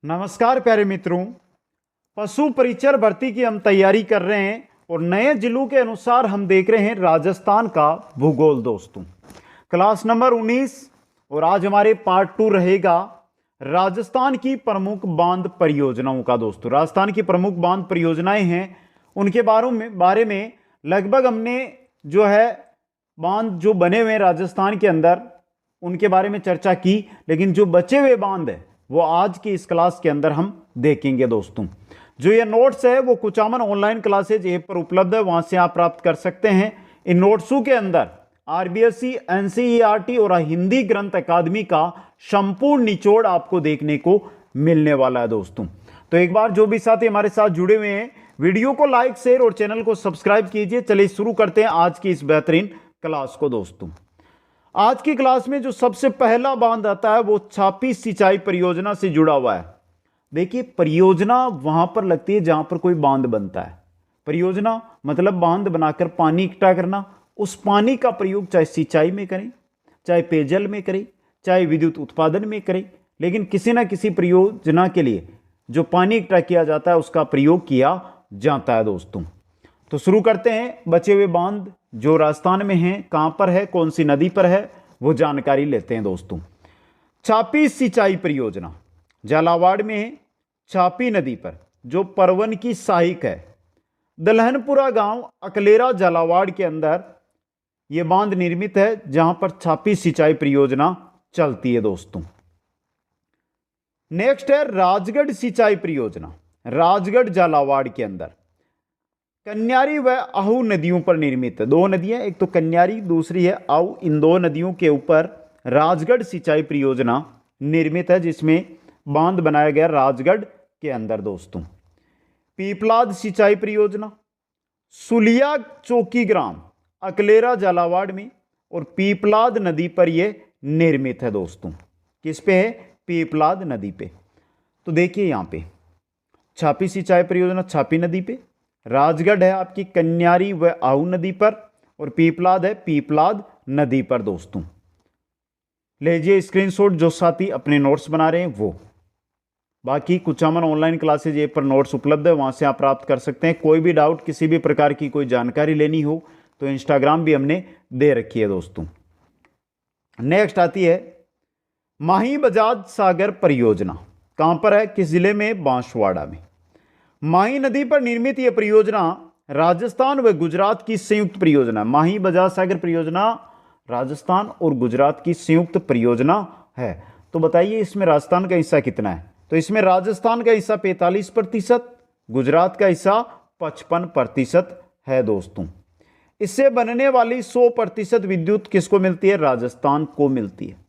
नमस्कार प्यारे मित्रों। पशु परिचर भर्ती की हम तैयारी कर रहे हैं और नए जिलों के अनुसार हम देख रहे हैं राजस्थान का भूगोल। दोस्तों, क्लास नंबर 19 और आज हमारे पार्ट 2 रहेगा राजस्थान की प्रमुख बांध परियोजनाओं का। दोस्तों, राजस्थान की प्रमुख बांध परियोजनाएं हैं, उनके बारे में लगभग हमने जो है बांध जो बने हुए हैं राजस्थान के अंदर उनके बारे में चर्चा की, लेकिन जो बचे हुए बांध है वो आज की इस क्लास के अंदर हम देखेंगे। दोस्तों, जो ये नोट्स है वो कुचामन ऑनलाइन क्लासेज ऐप पर उपलब्ध है, वहां से आप प्राप्त कर सकते हैं। इन नोट्सों के अंदर आरबीएससी, एनसीईआरटी और हिंदी ग्रंथ अकादमी का संपूर्ण निचोड़ आपको देखने को मिलने वाला है। दोस्तों, तो एक बार जो भी साथी हमारे साथ जुड़े हुए हैं, वीडियो को लाइक, शेयर और चैनल को सब्सक्राइब कीजिए। चलिए शुरू करते हैं आज की इस बेहतरीन क्लास को। दोस्तों, आज की क्लास में जो सबसे पहला बांध आता है वो छापी सिंचाई परियोजना से जुड़ा हुआ है। देखिए, परियोजना वहां पर लगती है जहां पर कोई बांध बनता है। परियोजना मतलब बांध बनाकर पानी इकट्ठा करना, उस पानी का प्रयोग चाहे सिंचाई में करें, चाहे पेयजल में करें, चाहे विद्युत उत्पादन में करें, लेकिन किसी ना किसी परियोजना के लिए जो पानी इकट्ठा किया जाता है उसका प्रयोग किया जाता है। दोस्तों, तो शुरू करते हैं। बचे हुए बांध जो राजस्थान में हैं, कहां पर है, कौन सी नदी पर है, वो जानकारी लेते हैं। दोस्तों, छापी सिंचाई परियोजना झालावाड़ में है, छापी नदी पर, जो परवन की सहायक है। दलहनपुरा गांव अकलेरा झालावाड़ के अंदर यह बांध निर्मित है, जहां पर छापी सिंचाई परियोजना चलती है। दोस्तों, नेक्स्ट है राजगढ़ सिंचाई परियोजना, राजगढ़ झालावाड़ के अंदर कन्यारी व आहू नदियों पर निर्मित है। दो नदियां, एक तो कन्यारी, दूसरी है आहू। इन दो नदियों के ऊपर राजगढ़ सिंचाई परियोजना निर्मित है, जिसमें बांध बनाया गया राजगढ़ के अंदर। दोस्तों, पीपलाद सिंचाई परियोजना सुलिया चौकी ग्राम अकलेरा झालावाड़ में और पीपलाद नदी पर यह निर्मित है। दोस्तों, किस पे है? पीपलाद नदी पे। तो देखिए यहां पे छापी सिंचाई परियोजना छापी नदी पे, राजगढ़ है आपकी कन्यारी व आहू नदी पर, और पीपलाद है पीपलाद नदी पर। दोस्तों, लीजिए स्क्रीनशॉट जो साथी अपने नोट्स बना रहे हैं वो। बाकी कुचामन ऑनलाइन क्लासेज ऐप पर नोट्स उपलब्ध है, वहां से आप प्राप्त कर सकते हैं। कोई भी डाउट, किसी भी प्रकार की कोई जानकारी लेनी हो तो इंस्टाग्राम भी हमने दे रखी है। दोस्तों, नेक्स्ट आती है माही बजाज सागर परियोजना। कहां पर है, किस जिले में? बांसवाड़ा में। माही नदी पर निर्मित यह परियोजना राजस्थान व गुजरात की संयुक्त परियोजना। माही बजाज सागर परियोजना राजस्थान और गुजरात की संयुक्त परियोजना है। तो बताइए इसमें राजस्थान का हिस्सा कितना है? तो इसमें राजस्थान का हिस्सा 45%, गुजरात का हिस्सा 55% है। दोस्तों, इससे बनने वाली 100% विद्युत किसको मिलती है? राजस्थान को मिलती है।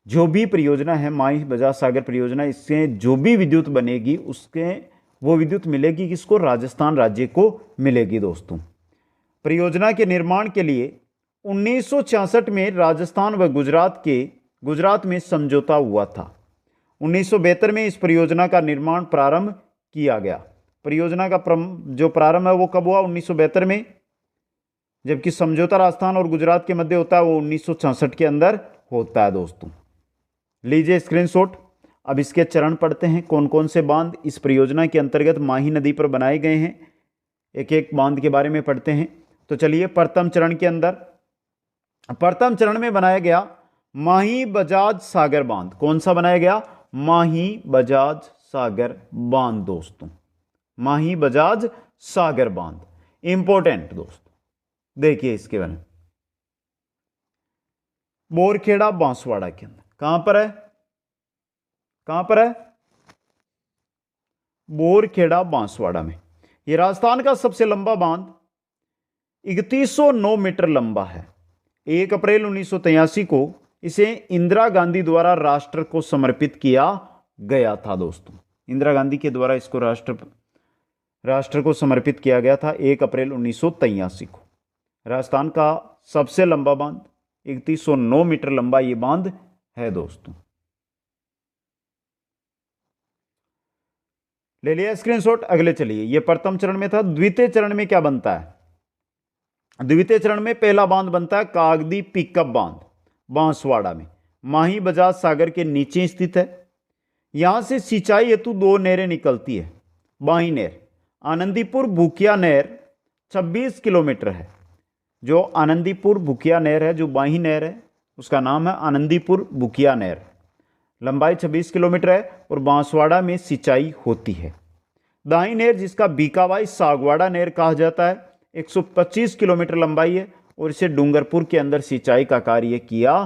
जो भी परियोजना है माही बजाज सागर परियोजना, इससे जो भी विद्युत बनेगी उसके वो विद्युत मिलेगी किसको? राजस्थान राज्य को मिलेगी। दोस्तों, परियोजना के निर्माण के लिए 1966 में राजस्थान व गुजरात में समझौता हुआ था। 1972 में इस परियोजना का निर्माण प्रारंभ किया गया। परियोजना का जो प्रारंभ है वो कब हुआ? 1972 में, जबकि समझौता राजस्थान और गुजरात के मध्य होता है वो 1966 के अंदर होता है। दोस्तों, लीजिए स्क्रीनशॉट। अब इसके चरण पढ़ते हैं, कौन कौन से बांध इस परियोजना के अंतर्गत माही नदी पर बनाए गए हैं। एक एक बांध के बारे में पढ़ते हैं। तो चलिए, प्रथम चरण के अंदर प्रथम चरण में बनाया गया माही बजाज सागर बांध। कौन सा बनाया गया? माही बजाज सागर बांध। दोस्तों, माही बजाज सागर बांध इंपॉर्टेंट। दोस्तों, देखिए इसके बारे में, बोरखेड़ा बांसवाड़ा के अंदर। कहां पर है? कहां पर है? बोरखेड़ा बांसवाड़ा में। यह राजस्थान का सबसे लंबा बांध 3109 मीटर लंबा है। 1 अप्रैल 1983 को इसे इंदिरा गांधी द्वारा राष्ट्र को समर्पित किया गया था। दोस्तों, इंदिरा गांधी के द्वारा इसको राष्ट्र को समर्पित किया गया था 1 अप्रैल 1983 को। राजस्थान का सबसे लंबा बांध 3109 मीटर लंबा यह बांध है। दोस्तों, ले लिया स्क्रीनशॉट। अगले चलिए, यह प्रथम चरण में था। द्वितीय चरण में क्या बनता है? द्वितीय चरण में पहला बांध बनता है कागदी पिकअप बांध बांसवाड़ा में, माही बजाज सागर के नीचे स्थित है। यहाँ से सिंचाई हेतु दो नहरें निकलती है। बाही नहर आनंदीपुर भूकिया नहर 26 किलोमीटर है। जो आनंदीपुर भूकिया नहर है, जो बाही नहर है, उसका नाम है आनंदीपुर भूकिया नहर, लंबाई 26 किलोमीटर है और बांसवाड़ा में सिंचाई होती है। दाई नहर जिसका बीकाबाई सागवाड़ा नहर कहा जाता है, 125 किलोमीटर लंबाई है और इसे डूंगरपुर के अंदर सिंचाई का कार्य किया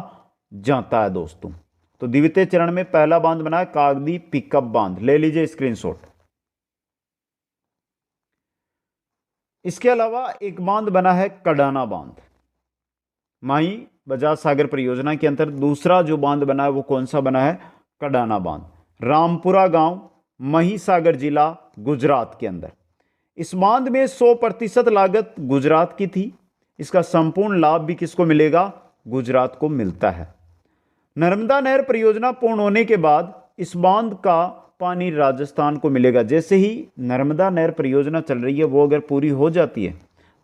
जाता है दोस्तों। तो द्वितीय चरण में पहला बांध बना है कागदी पिकअप बांध, ले लीजिए स्क्रीनशॉट। इसके अलावा एक बांध बना है कडाना बांध, माही बजाज सागर परियोजना के अंतर्गत दूसरा जो बांध बना है वो कौन सा बना है, कडाना बांध, रामपुरा गांव, महिसागर जिला, गुजरात के अंदर। इस बांध में 100% लागत गुजरात की थी। इसका संपूर्ण लाभ भी किसको मिलेगा, गुजरात को मिलता है। नर्मदा नहर परियोजना पूर्ण होने के बाद इस बांध का पानी राजस्थान को मिलेगा। जैसे ही नर्मदा नहर परियोजना चल रही है वो अगर पूरी हो जाती है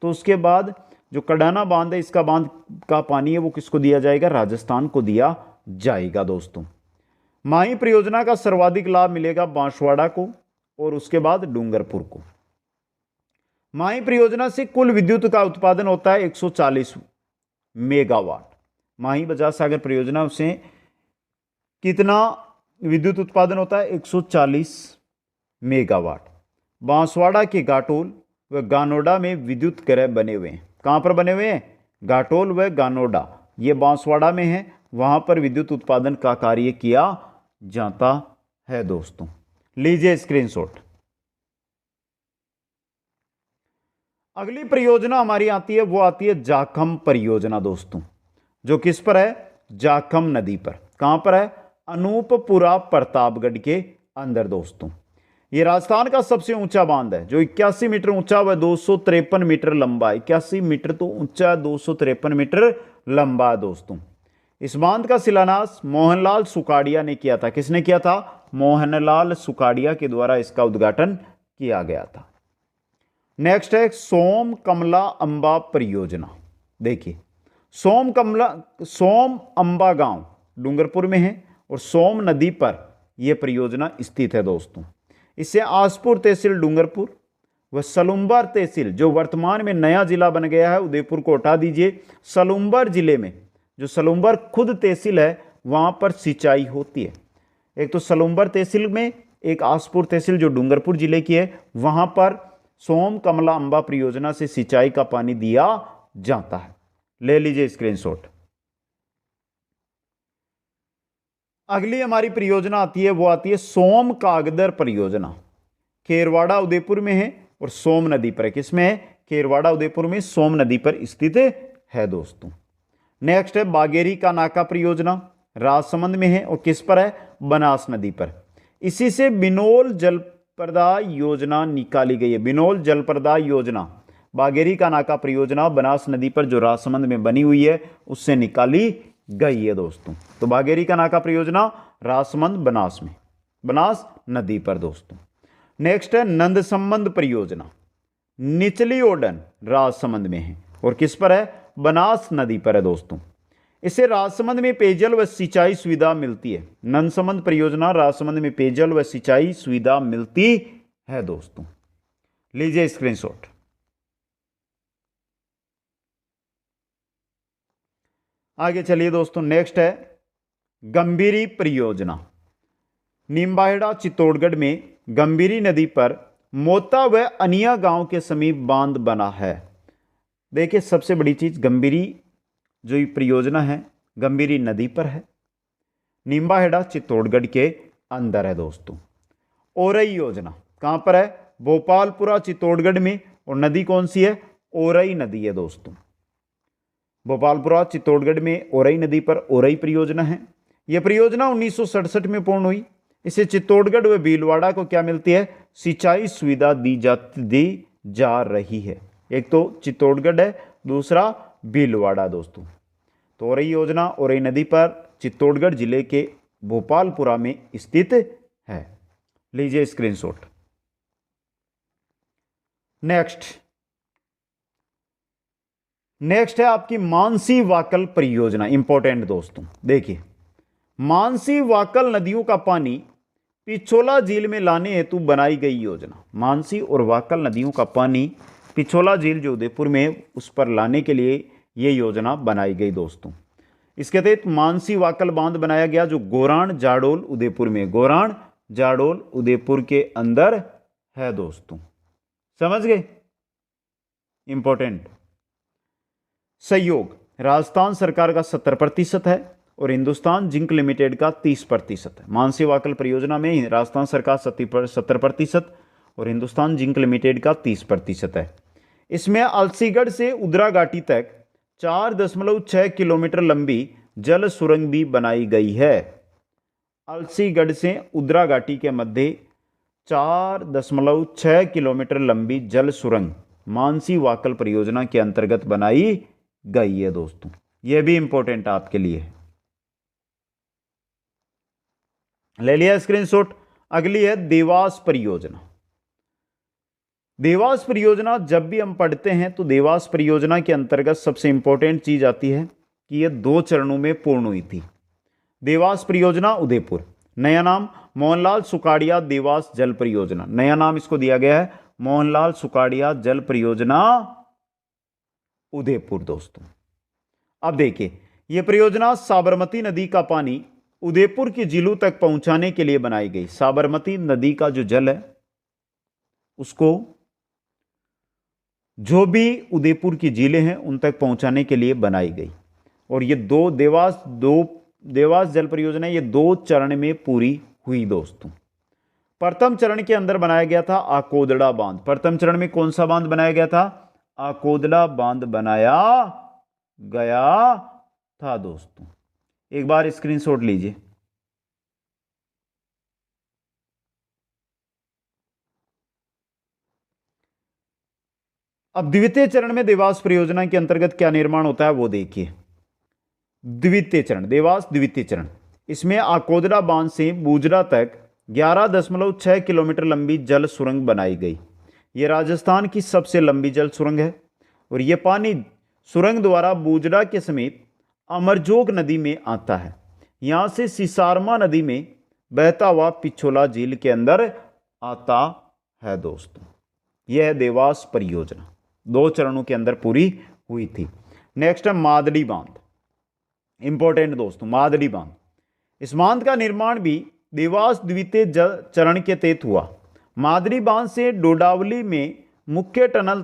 तो उसके बाद जो कडाना बांध है, इसका बांध का पानी है वो किसको दिया जाएगा, राजस्थान को दिया जाएगा दोस्तों। माही परियोजना का सर्वाधिक लाभ मिलेगा बांसवाड़ा को और उसके बाद डूंगरपुर को। माही परियोजना से कुल विद्युत का उत्पादन होता है 140 मेगावाट। माही बजाज सागर परियोजना से कितना विद्युत उत्पादन होता है, 140 मेगावाट। बांसवाड़ा के घाटोल व गानोडा में विद्युत ग्रह बने हुए हैं। कहाँ पर बने हुए हैं, घाटोल व गानोडा, ये बांसवाड़ा में है, वहाँ पर विद्युत उत्पादन का कार्य किया जाता है दोस्तों। लीजिए स्क्रीनशॉट। अगली परियोजना हमारी आती है, वो आती है जाखम परियोजना दोस्तों, जो किस पर है, जाखम नदी पर। कहाँ पर है, अनूपपुरा प्रतापगढ़ के अंदर दोस्तों। ये राजस्थान का सबसे ऊंचा बांध है, जो 81 मीटर ऊंचा व 253 मीटर लंबा। 81 मीटर तो ऊंचा, 253 मीटर लंबा दोस्तों। इस बांध का शिलान्यास मोहनलाल सुखाड़िया ने किया था। किसने किया था, मोहनलाल सुखाड़िया के द्वारा इसका उद्घाटन किया गया था। नेक्स्ट है सोम कमला अंबा परियोजना। देखिए सोम अंबा गांव डूंगरपुर में है और सोम नदी पर यह परियोजना स्थित है दोस्तों। इससे आसपुर तहसील डूंगरपुर व सलुम्बर तहसील, जो वर्तमान में नया जिला बन गया है, उदयपुर को हटा दीजिए, सलुम्बर जिले में जो सलुम्बर खुद तहसील है वहां पर सिंचाई होती है। एक तो सलुम्बर तहसील में, एक आसपुर तहसील जो डूंगरपुर जिले की है, वहां पर सोम कमला अंबा परियोजना से सिंचाई का पानी दिया जाता है। ले लीजिए स्क्रीनशॉट। अगली हमारी परियोजना आती है, वो आती है सोम कागदर परियोजना। खेरवाड़ा उदयपुर में है और सोम नदी पर है। किसमें है, खेरवाड़ा उदयपुर में सोम नदी पर स्थित है दोस्तों। नेक्स्ट है बागेरी का नाका परियोजना, राजसमंद में है और किस पर है, बनास नदी पर। इसी से बिनोल जलप्रदाय योजना निकाली गई है। बिनोल जलप्रदाय योजना, बागेरी का नाका परियोजना बनास नदी पर जो राजसमंद में बनी हुई है उससे निकाली गई है दोस्तों। तो बागेरी का नाका परियोजना राजसमंद बनास में, बनास नदी पर दोस्तों। नेक्स्ट है नंद संबंध परियोजना, निचली ओडन राजसमंद में है और किस पर है, बनास नदी पर है दोस्तों। इससे राजसमंद में पेयजल व सिंचाई सुविधा मिलती है। नंद संबंध परियोजना राजसमंद में पेयजल व सिंचाई सुविधा मिलती है दोस्तों। लीजिए स्क्रीनशॉट। आगे चलिए दोस्तों। नेक्स्ट है गंभीरी परियोजना। निम्बाहेड़ा चित्तौड़गढ़ में गंभीरी नदी पर मोता व अनिया गांव के समीप बांध बना है। देखिए सबसे बड़ी चीज, गंभीरी जो ये परियोजना है गंभीरी नदी पर है, निम्बाहेड़ा चित्तौड़गढ़ के अंदर है दोस्तों। ओरई योजना कहां पर है, भोपालपुरा चित्तौड़गढ़ में, और नदी कौन सी है, ओरई नदी है दोस्तों। भोपालपुरा चित्तौड़गढ़ में ओरई नदी पर ओरई परियोजना है। यह परियोजना 1967 में पूर्ण हुई। इससे चित्तौड़गढ़ व भीलवाड़ा को क्या मिलती है, सिंचाई सुविधा दी जा रही है। एक तो चित्तौड़गढ़ है, दूसरा भीलवाड़ा दोस्तों। तो ओरई योजना ओरई नदी पर चित्तौड़गढ़ जिले के भोपालपुरा में स्थित है। लीजिए स्क्रीनशॉट। नेक्स्ट है आपकी मानसी वाकल परियोजना, इंपॉर्टेंट दोस्तों। देखिए मानसी वाकल नदियों का पानी पिछोला झील में लाने हेतु बनाई गई योजना। मानसी और वाकल नदियों का पानी पिछोला झील जो उदयपुर में उस पर लाने के लिए ये योजना बनाई गई दोस्तों। इसके तहत मानसी वाकल बांध बनाया गया जो गोराण जाडोल उदयपुर में, गोराण जाडोल उदयपुर के अंदर है दोस्तों। समझ गए? इंपॉर्टेंट। सहयोग राजस्थान सरकार का 70% है और हिंदुस्तान जिंक लिमिटेड का 30% है। मानसी वाकल परियोजना में राजस्थान सरकार 70% और हिंदुस्तान जिंक लिमिटेड का 30% है। इसमें अलसीगढ़ से उद्रा घाटी तक 4.6 किलोमीटर लंबी जल सुरंग भी बनाई गई है। अलसीगढ़ से उद्रा घाटी के मध्य 4.6 किलोमीटर लंबी जल सुरंग मानसी वाकल परियोजना के अंतर्गत बनाई गई है दोस्तों। यह भी इंपॉर्टेंट आपके लिए है। ले लिया स्क्रीनशॉट। अगली है देवास परियोजना। देवास परियोजना जब भी हम पढ़ते हैं तो देवास परियोजना के अंतर्गत सबसे इंपॉर्टेंट चीज आती है कि यह 2 चरणों में पूर्ण हुई थी। देवास परियोजना उदयपुर, नया नाम मोहनलाल सुकाड़िया देवास जल परियोजना, नया नाम इसको दिया गया है मोहनलाल सुकाड़िया जल परियोजना उदयपुर दोस्तों। अब देखिए, यह परियोजना साबरमती नदी का पानी उदयपुर की झीलों तक पहुंचाने के लिए बनाई गई। साबरमती नदी का जो जल है उसको जो भी उदयपुर की झीलें हैं उन तक पहुंचाने के लिए बनाई गई। और ये देवास जल परियोजना ये 2 चरण में पूरी हुई दोस्तों। प्रथम चरण के अंदर बनाया गया था आकोदड़ा बांध। प्रथम चरण में कौन सा बांध बनाया गया था? आकोदड़ा बांध बनाया गया था दोस्तों। एक बार स्क्रीनशॉट लीजिए। अब द्वितीय चरण में देवास परियोजना के अंतर्गत क्या निर्माण होता है वो देखिए। द्वितीय चरण, देवास द्वितीय चरण, इसमें आकोदड़ा बांध से बूजरा तक 11.6 किलोमीटर लंबी जल सुरंग बनाई गई। यह राजस्थान की सबसे लंबी जल सुरंग है और यह पानी सुरंग द्वारा बूजरा के समीप अमरजोग नदी में आता है। यहां से सिसारमा नदी में बहता हुआ पिछोला झील के अंदर आता है दोस्तों। यह है देवास परियोजना, 2 चरणों के अंदर पूरी हुई थी। नेक्स्ट है मादड़ी बांध। इंपॉर्टेंट दोस्तों, मादड़ी बांध। इस बांध का निर्माण भी देवास द्वितीय चरण के तहत हुआ। मादड़ी बांध से डोडावली में मुख्य टनल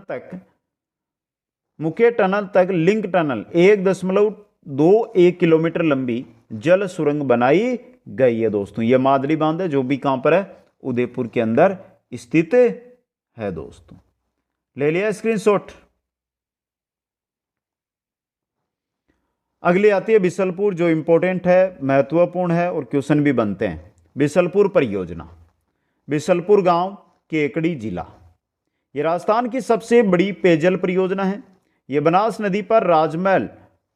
तक लिंक टनल 1.21 किलोमीटर लंबी जल सुरंग बनाई गई है दोस्तों। यह मादड़ी बांध है जो भी कहां पर है? उदयपुर के अंदर स्थित है दोस्तों। ले लिया स्क्रीनशॉट। अगली आती है बिसलपुर, जो इंपॉर्टेंट है, महत्वपूर्ण है और क्वेश्चन भी बनते हैं। बिसलपुर परियोजना, बिसलपुर गांव, केकड़ी जिला। यह राजस्थान की सबसे बड़ी पेयजल परियोजना है। यह बनास नदी पर राजमहल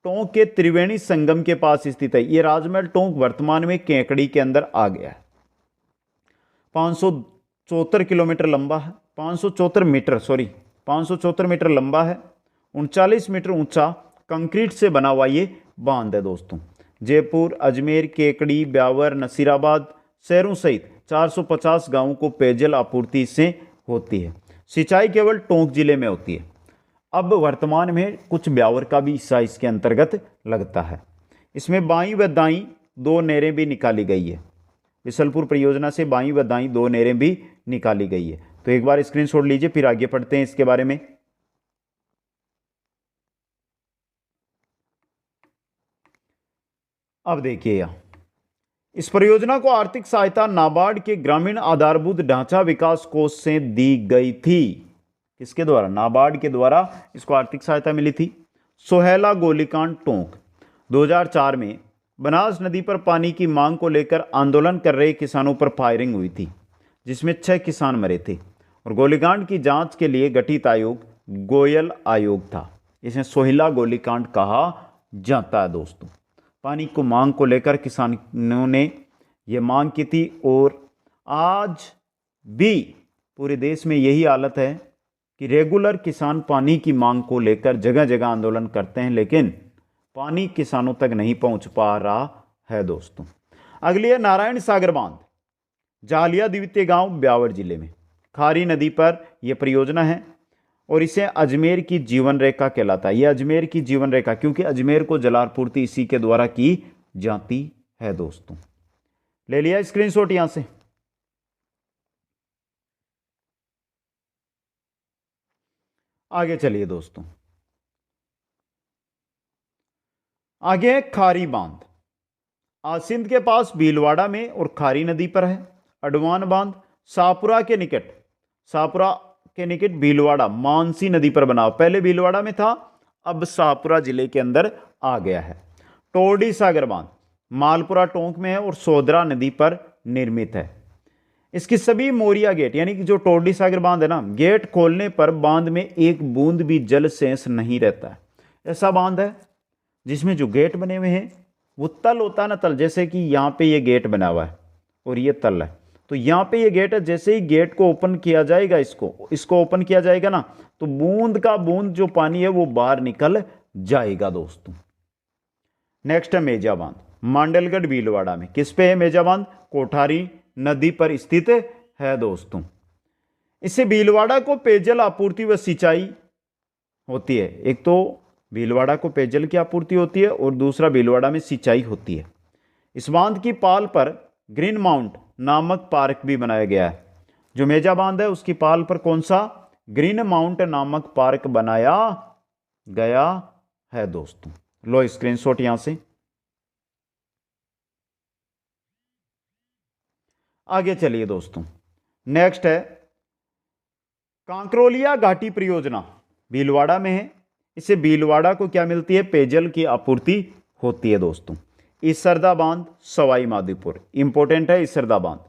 टोंक के त्रिवेणी संगम के पास स्थित है। यह राजमहल टोंक वर्तमान में केकड़ी के अंदर आ गया है। 574 किलोमीटर लंबा है, 574 मीटर लंबा है, 39 मीटर ऊंचा कंक्रीट से बना हुआ ये बांध है दोस्तों। जयपुर, अजमेर, केकड़ी, ब्यावर, नसीराबाद शहरों सहित 450 गांवों को पेयजल आपूर्ति से होती है। सिंचाई केवल टोंक जिले में होती है। अब वर्तमान में कुछ ब्यावर का भी हिस्सा इसके अंतर्गत लगता है। इसमें बाईं व दाईं 2 नहरें भी निकाली गई है। बिसलपुर परियोजना से बाईं व दाईं 2 नहरें भी निकाली गई है। तो एक बार स्क्रीनशॉट लीजिए, फिर आगे पढ़ते हैं इसके बारे में। अब देखिए, इस परियोजना को आर्थिक सहायता नाबार्ड के ग्रामीण आधारभूत ढांचा विकास कोष से दी गई थी। किसके द्वारा? नाबार्ड के द्वारा इसको आर्थिक सहायता मिली थी। सोहेला गोलीकांड टोंक 2004 में बनास नदी पर पानी की मांग को लेकर आंदोलन कर रहे किसानों पर फायरिंग हुई थी, जिसमें 6 किसान मरे थे। और गोलीकांड की जांच के लिए गठित आयोग गोयल आयोग था। इसे सोहेला गोलीकांड कहा जाता है दोस्तों। पानी को मांग को लेकर किसानों ने यह मांग की थी और आज भी पूरे देश में यही हालत है कि रेगुलर किसान पानी की मांग को लेकर जगह जगह आंदोलन करते हैं, लेकिन पानी किसानों तक नहीं पहुंच पा रहा है दोस्तों। अगली है नारायण सागर बांध। जालिया द्वितीय गांव ब्यावर जिले में। खारी नदी पर यह परियोजना है और इसे अजमेर की जीवन रेखा कहलाता है। यह अजमेर की जीवन रेखा, क्योंकि अजमेर को जलापूर्ति इसी के द्वारा की जाती है दोस्तों। ले लिया स्क्रीनशॉट यहां से। आगे चलिए दोस्तों, आगे खारी बांध आसिंद के पास भीलवाड़ा में और खारी नदी पर है। अडवान बांध शाहपुरा के निकट भीलवाड़ा मानसी नदी पर बना, पहले भीलवाड़ा में था, अब शाहपुरा जिले के अंदर आ गया है। टोरडी सागर बांध मालपुरा टोंक में है और सोदरा नदी पर निर्मित है। इसकी सभी मोरिया गेट, यानी कि जो टोरडी सागर बांध है ना, गेट खोलने पर बांध में एक बूंद भी जल शेष नहीं रहता है। ऐसा बांध है जिसमें जो गेट बने हुए हैं वो तल होता है ना, तल, जैसे कि यहाँ पे ये गेट बना हुआ है और ये तल है, तो यहाँ पे ये गेट है। जैसे ही गेट को ओपन किया जाएगा, इसको ओपन किया जाएगा ना, तो बूंद का बूंद जो पानी है वो बाहर निकल जाएगा दोस्तों। नेक्स्ट है मेजा बांध मांडलगढ़ भीलवाड़ा में। किस पे है मेजा बांध? कोठारी नदी पर स्थित है दोस्तों। इससे भीलवाड़ा को पेयजल आपूर्ति व सिंचाई होती है। एक तो भीलवाड़ा को पेयजल की आपूर्ति होती है और दूसरा भीलवाड़ा में सिंचाई होती है। इस बांध की पाल पर ग्रीन माउंट नामक पार्क भी बनाया गया है। जो मेजा बांध है उसकी पाल पर कौन सा? ग्रीन माउंट नामक पार्क बनाया गया है दोस्तों। लो स्क्रीनशॉट यहां से। आगे चलिए दोस्तों, नेक्स्ट है कांकरोलिया घाटी परियोजना, भीलवाड़ा में है। इससे भीलवाड़ा को क्या मिलती है? पेयजल की आपूर्ति होती है दोस्तों। इसरदा बांध सवाई माधोपुर, इंपॉर्टेंट है इसरदा बांध।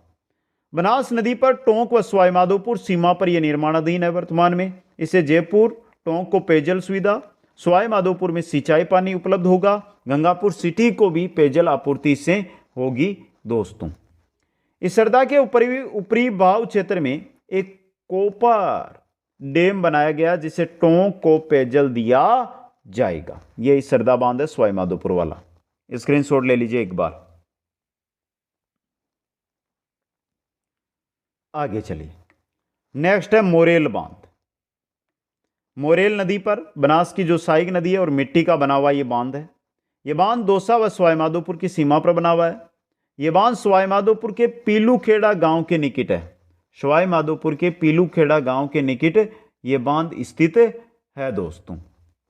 बनास नदी पर टोंक व सवाई माधोपुर सीमा पर यह निर्माणाधीन है वर्तमान में। इससे जयपुर टोंक को पेयजल सुविधा, सवाई माधोपुर में सिंचाई पानी उपलब्ध होगा, गंगापुर सिटी को भी पेयजल आपूर्ति से होगी दोस्तों। इसरदा के ऊपरी भाव क्षेत्र में एक कोपर डैम बनाया गया जिससे टोंक को पेयजल दिया जाएगा। यह इसरदा बांध है सवाई माधोपुर वाला। स्क्रीनशॉट ले लीजिए एक बार। आगे चलिए, नेक्स्ट है मोरेल बांध। मोरेल नदी पर बनास की जो सहायक नदी है और मिट्टी का बना हुआ यह बांध है। यह बांध दौसा व सवाई माधोपुर की सीमा पर बना हुआ है। यह बांध सवाई माधोपुर के पीलूखेड़ा गांव के निकट है। सवाई माधोपुर के पीलूखेड़ा गांव के निकट यह बांध स्थित है दोस्तों।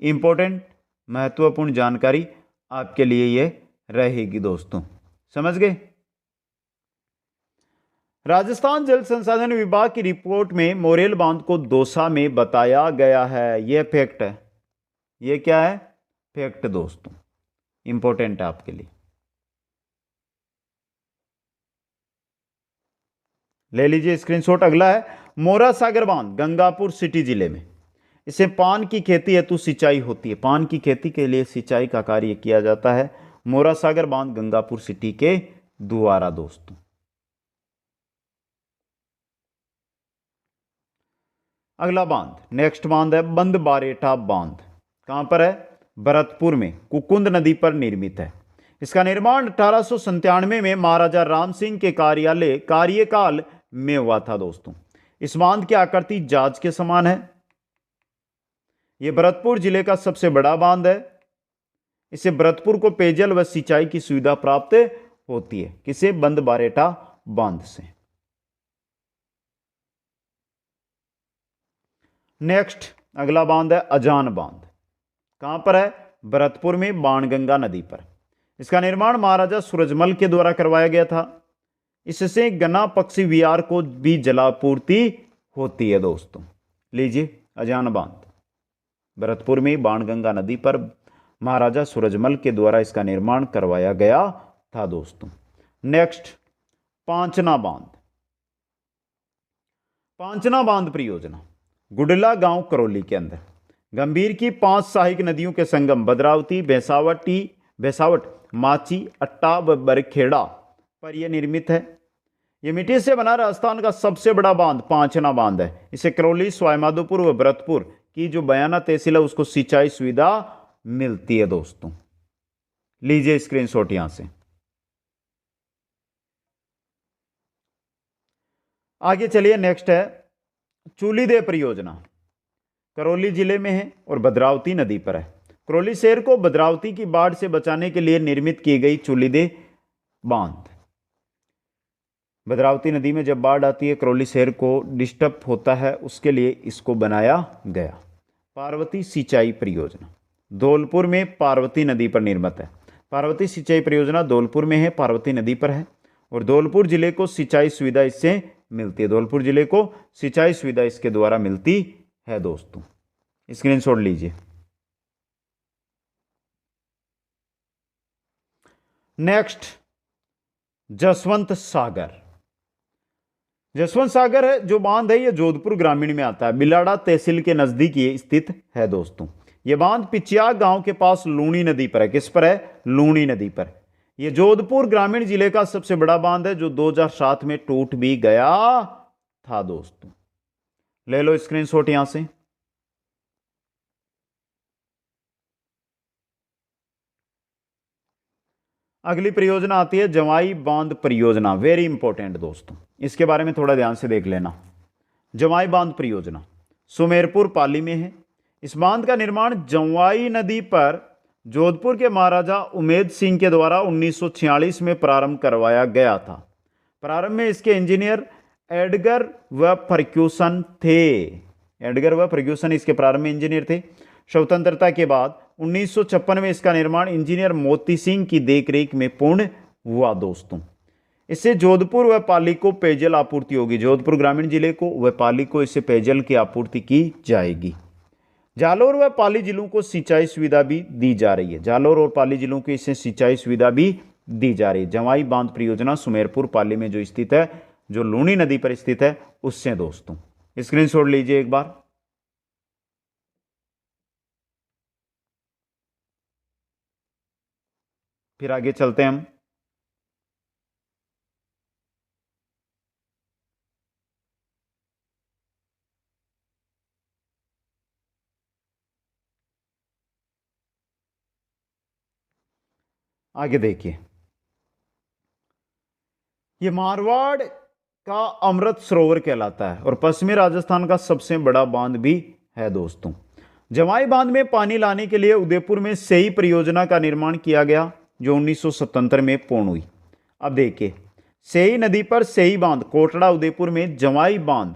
इंपॉर्टेंट महत्वपूर्ण जानकारी आपके लिए यह रहेगी दोस्तों, समझ गए। राजस्थान जल संसाधन विभाग की रिपोर्ट में मोरेल बांध को दौसा में बताया गया है। यह फैक्ट है। यह क्या है? फैक्ट दोस्तों, इंपॉर्टेंट है आपके लिए। ले लीजिए स्क्रीनशॉट। अगला है मोरा सागर बांध गंगापुर सिटी जिले में। इसे पान की खेती हेतु सिंचाई होती है। पान की खेती के लिए सिंचाई का कार्य किया जाता है मोरा सागर बांध गंगापुर सिटी के द्वारा दोस्तों। अगला बांध, नेक्स्ट बांध है बंद बारेठा बांध। कहां पर है? भरतपुर में कुकुंद नदी पर निर्मित है। इसका निर्माण 1897 में महाराजा राम सिंह के कार्यकाल में हुआ था दोस्तों। इस बांध की आकृति जहाज के समान है। यह भरतपुर जिले का सबसे बड़ा बांध है। इससे भरतपुर को पेयजल व सिंचाई की सुविधा प्राप्त होती है। किसे? बंद बारेठा बांध से। नेक्स्ट अगला बांध है अजान बांध। कहां पर है? भरतपुर में बाणगंगा नदी पर। इसका निर्माण महाराजा सूरजमल के द्वारा करवाया गया था। इससे गन्ना पक्षी विहार को भी जलापूर्ति होती है दोस्तों। लीजिए अजान बांध, भरतपुर में बाणगंगा नदी पर महाराजा सूरजमल के द्वारा इसका निर्माण करवाया गया था दोस्तों। नेक्स्ट पांचना बांध। पांचना बांध परियोजना गुडला गांव करौली के अंदर गंभीर की 5 सहायक नदियों के संगम भद्रावती, भैंसावट, माची, अट्टा व बरखेड़ा पर यह निर्मित है। यह मिट्टी से बना राजस्थान का सबसे बड़ा बांध पांचना बांध है। इसे करौली, सवाई माधोपुर व भरतपुर की जो बयाना तहसील है उसको सिंचाई सुविधा मिलती है दोस्तों। लीजिए स्क्रीनशॉट यहां से। आगे चलिए, नेक्स्ट है चूलीदेव परियोजना। करौली जिले में है और भद्रावती नदी पर है। करौली शहर को भद्रावती की बाढ़ से बचाने के लिए निर्मित की गई चूलीदेव बांध। भद्रावती नदी में जब बाढ़ आती है, करौली शहर को डिस्टर्ब होता है, उसके लिए इसको बनाया गया। पार्वती सिंचाई परियोजना धौलपुर में पार्वती नदी पर निर्मित है। पार्वती सिंचाई परियोजना धौलपुर में है, पार्वती नदी पर है और धौलपुर जिले को सिंचाई सुविधा इससे मिलती है। धौलपुर जिले को सिंचाई सुविधा इसके द्वारा मिलती है दोस्तों, स्क्रीनशॉट लीजिए। नेक्स्ट, जसवंत सागर। जसवंत सागर है जो बांध है, ये जोधपुर ग्रामीण में आता है, बिलाड़ा तहसील के नजदीक ये स्थित है दोस्तों। ये बांध पिचिया गांव के पास लूणी नदी पर है। किस पर है? लूणी नदी पर। ये जोधपुर ग्रामीण जिले का सबसे बड़ा बांध है जो 2007 में टूट भी गया था दोस्तों। ले लो स्क्रीनशॉट यहां से। अगली परियोजना आती है जवाई बांध परियोजना। वेरी इंपॉर्टेंट दोस्तों, इसके बारे में थोड़ा ध्यान से देख लेना। जवाई बांध परियोजना सुमेरपुर पाली में है। इस बांध का निर्माण जवाई नदी पर जोधपुर के महाराजा उमेद सिंह के द्वारा 1946 में प्रारंभ करवाया गया था। प्रारंभ में इसके इंजीनियर एडगर व फर्ग्यूसन थे। एडगर व फर्ग्यूसन इसके प्रारंभ में इंजीनियर थे। स्वतंत्रता के बाद 1956 में इसका निर्माण इंजीनियर मोती सिंह की देखरेख में पूर्ण हुआ दोस्तों। इससे जोधपुर व पाली को पेयजल आपूर्ति होगी। जोधपुर ग्रामीण जिले को व पाली को इससे पेयजल की आपूर्ति की जाएगी। जालौर व पाली जिलों को सिंचाई सुविधा भी दी जा रही है। जालौर और पाली जिलों को इससे सिंचाई सुविधा भी दी जा रही है। जवाई बांध परियोजना सुमेरपुर पाली में जो स्थित है, जो लूणी नदी पर स्थित है, उससे दोस्तों। स्क्रीनशॉट लीजिए एक बार। फिर आगे चलते हैं हम। आगे देखिए, ये मारवाड़ का अमृत सरोवर कहलाता है और पश्चिमी राजस्थान का सबसे बड़ा बांध भी है दोस्तों। जवाई बांध में पानी लाने के लिए उदयपुर में सेई परियोजना का निर्माण किया गया जो 1977 में पूर्ण हुई। अब देखिए, सेई नदी पर सेई बांध कोटड़ा उदयपुर में जवाई बांध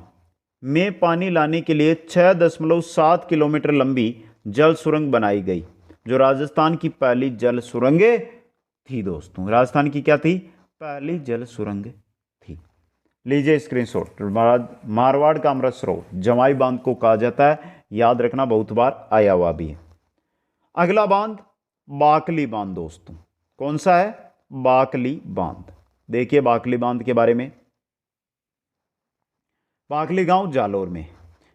में पानी लाने के लिए 6.7 किलोमीटर लंबी जल सुरंग बनाई गई जो राजस्थान की पहली जल सुरंग थी दोस्तों। राजस्थान की क्या थी? पहली जल सुरंग थी। लीजिए स्क्रीनशॉट। मारवाड़ का अमृत सरोवर जवाई बांध को कहा जाता है, याद रखना, बहुत बार आया हुआ भी है। अगला बांध बाकली बांध दोस्तों। कौन सा है? बाकली बांध। देखिए बाकली बांध के बारे में। बाकली गांव जालौर में।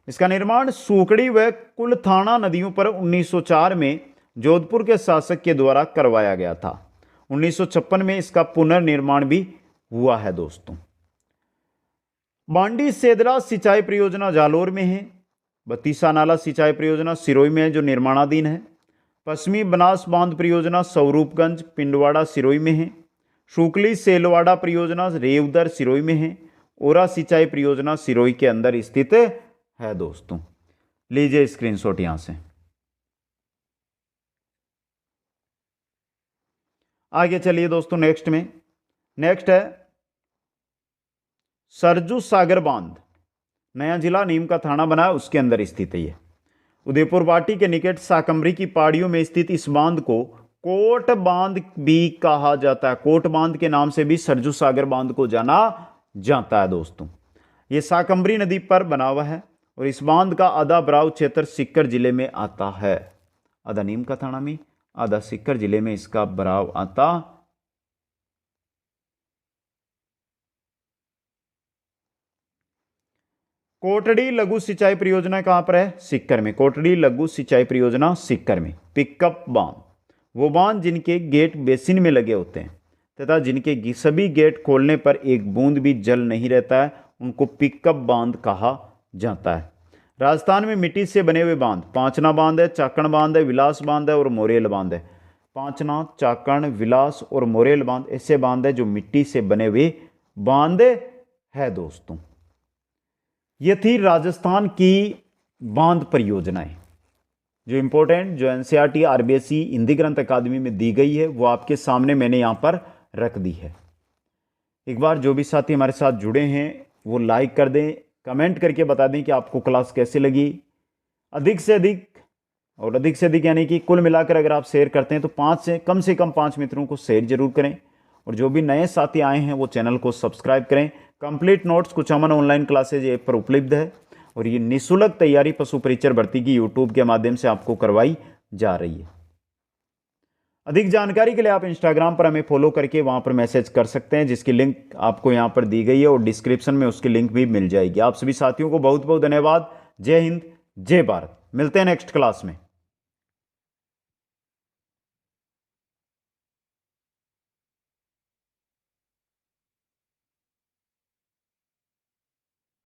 इसका निर्माण सूकड़ी व कुलथाना नदियों पर 1904 में जोधपुर के शासक के द्वारा करवाया गया था। 1956 में इसका पुनर्निर्माण भी हुआ है दोस्तों। बांडी सेदरा सिंचाई परियोजना जालौर में है। बतीसा नाला सिंचाई परियोजना सिरोही में है जो निर्माणाधीन है। पश्चिमी बनास बांध परियोजना स्वरूपगंज पिंडवाड़ा सिरोही में है। शुक्ली सेलवाड़ा परियोजना रेवदर सिरोही में है। ओरा सिंचाई परियोजना सिरोही के अंदर स्थित है दोस्तों। लीजिए स्क्रीनशॉट यहां से। आगे चलिए दोस्तों, नेक्स्ट में। नेक्स्ट है सरजू सागर बांध। नया जिला नीम का थाना बना है, उसके अंदर स्थित है ये। उदयपुर वाटी के निकट साकमरी की पहाड़ियों में स्थित इस बांध को कोट बांध भी कहा जाता है। कोट बांध के नाम से भी सरजू सागर बांध को जाना जाता है दोस्तों। ये साकमरी नदी पर बना हुआ है और इस बांध का आधा बराव क्षेत्र सीकर जिले में आता है। आधा नीम का थाना में, आधा सीकर जिले में इसका बराव आता। कोटड़ी लघु सिंचाई परियोजना कहां पर है? सीकर में। कोटड़ी लघु सिंचाई परियोजना सीकर में। पिकअप बांध वो बांध जिनके गेट बेसिन में लगे होते हैं तथा जिनके सभी गेट खोलने पर एक बूंद भी जल नहीं रहता है, उनको पिकअप बांध कहा जाता है। राजस्थान में मिट्टी से बने हुए बांध पांचना बांध है, चाकण बांध है, विलास बांध है और मोरेल बांध है। पांचना, चाकण, विलास और मोरेल बांध ऐसे बांध है जो मिट्टी से बने हुए बांध है दोस्तों। ये थी राजस्थान की बांध परियोजनाएं। जो इंपॉर्टेंट, जो एनसीईआरटी आरबीएसई हिंदी ग्रंथ अकादमी में दी गई है वो आपके सामने मैंने यहाँ पर रख दी है। एक बार जो भी साथी हमारे साथ जुड़े हैं वो लाइक कर दें, कमेंट करके बता दें कि आपको क्लास कैसी लगी। अधिक से अधिक यानी कि कुल मिलाकर अगर आप शेयर करते हैं तो से कम 5 मित्रों को शेयर जरूर करें। और जो भी नए साथी आए हैं वो चैनल को सब्सक्राइब करें। Complete notes Kuchaman online classes app पर उपलब्ध है और ये निःशुल्क तैयारी पशु परिचर भर्ती की यूट्यूब के माध्यम से आपको करवाई जा रही है। अधिक जानकारी के लिए आप इंस्टाग्राम पर हमें फॉलो करके वहां पर मैसेज कर सकते हैं, जिसकी लिंक आपको यहां पर दी गई है और डिस्क्रिप्शन में उसकी लिंक भी मिल जाएगी। आप सभी साथियों को बहुत बहुत धन्यवाद। जय हिंद, जय भारत। मिलते हैं नेक्स्ट क्लास में।